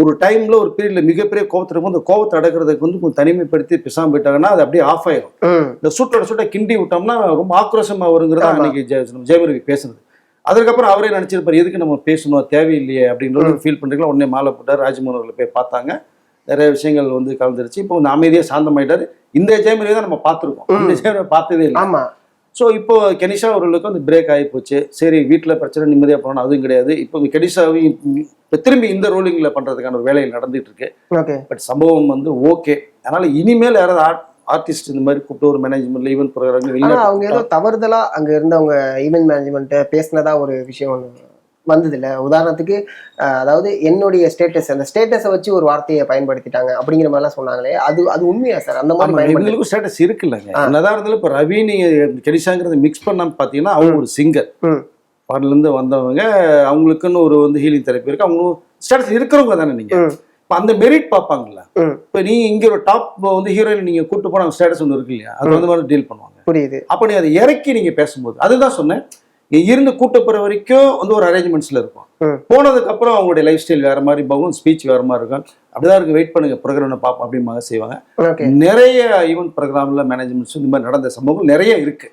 ஒரு டைம்ல ஒரு பீரியட்ல மிகப்பெரிய கோபத்துல இருக்கும் அந்த கோபத்தை அடக்கிறதுக்கு வந்து கொஞ்சம் தனிமைப்படுத்தி பேசாம போயிட்டாங்கன்னா அது அப்படியே ஆஃப் ஆயிரும். இந்த சுட்ட கிண்டி விட்டோம்னா ரொம்ப ஆக்ரோஷமா வருங்கிறதா அன்னைக்கு ஜெயமரவி பேசுனது. அதுக்கப்புறம் அவரே நினைச்சிருப்பாரு எதுக்கு நம்ம பேசணும் தேவையில்லையே அப்படின்றது ஃபீல் பண்றீங்களா. உடனே மாலை போட்டார், ராஜ்மோகன் அவர்களை போய் பார்த்தாங்க. நிறைய விஷயங்கள் வந்து கலந்துருச்சு. இப்போ வந்து அமைதியாக சாந்தமாயிட்டாரு. இந்த ஜெயமரவி தான் நம்ம பார்த்துருக்கோம், இந்த ஜெயமரவி பார்த்ததே இல்லை. ஸோ இப்போ கெனிஷா அவர்களுக்கு வந்து பிரேக் ஆகி போச்சு. சரி வீட்டில் பிரச்சனை நிம்மதியாக போகணும் அதுவும் கிடையாது. இப்போ கெனிஷாவையும் இப்போ திரும்பி இந்த ரோலிங்கில் பண்ணுறதுக்கான ஒரு வேலைகள் நடந்துட்டு இருக்கு. பட் சம்பவம் வந்து ஓகே. அதனால இனிமேல் யாராவது ஆர்டிஸ்ட் இந்த மாதிரி கூப்பிட்டு ஒரு மேனேஜ்மெண்ட்ல ஈவென்ட் ப்ரோக்ராம் அவங்க ஏதோ தவறுதலா அங்க இருந்தவங்க ஈவென்ட் மேனேஜ்மெண்ட் பேசினதா ஒரு விஷயம் ஒன்று வந்தது இல்லை. உதாரணத்துக்கு அதாவது என்னுடைய ஸ்டேட்டஸ், அந்த ஸ்டேட்டஸை வச்சு ஒரு வார்த்தையை பயன்படுத்திட்டாங்க அப்படிங்கிற மாதிரிலாம் சொன்னாங்களே, அது உண்மையா சார்? அந்த மாதிரி இவங்களுக்கும் ஸ்டேட்டஸ் இருக்குல்லங்க. என்னதான் இருந்தாலும் இப்போ ரவி நீங்க கெனிஷாங்கிறத மிக்ஸ் பண்ணாம பார்த்தீங்கன்னா அவங்க ஒரு சிங்கர், பாடலேருந்து வந்தவங்க, அவங்களுக்குன்னு ஒரு வந்து ஹீலிங் தெரப்பி இருக்கு, அவங்களும் ஸ்டேட்டஸ் இருக்கிறவங்க தானே. நீங்க இப்போ அந்த மெரிட் பார்ப்பாங்கல்ல. இப்போ நீங்க இங்க ஒரு டாப் வந்து ஹீரோயின் நீங்க கூட்டு போன ஸ்டேட்டஸ் ஒன்று இருக்கு இல்லையா, அது வந்து மாதிரி டீல் பண்ணுவாங்க. புரியுது. அப்போ நீ அதை இறக்கி நீங்க பேசும்போது அதுதான் சொன்னேன், இருந்து கூட்ட போற வரைக்கும் வந்து ஒரு அரேஞ்ச்மெண்ட்ஸ்ல இருக்கும். போனதுக்கு அப்புறம் அவங்களுடைய லைஃப் ஸ்டைல் வேற மாதிரி போகும், ஸ்பீச் வேற மாதிரி இருக்கும். அப்படிதான் இருக்கு, வெயிட் பண்ணுங்க ப்ரோக்ராம் பார்ப்போம் அப்படிமாக செய்வாங்க. நிறைய ஈவென்ட் ப்ரோக்ராம்ல மேனேஜ்மெண்ட்ஸ் இந்த மாதிரி நடந்த சம்பவங்கள் நிறைய இருக்கு.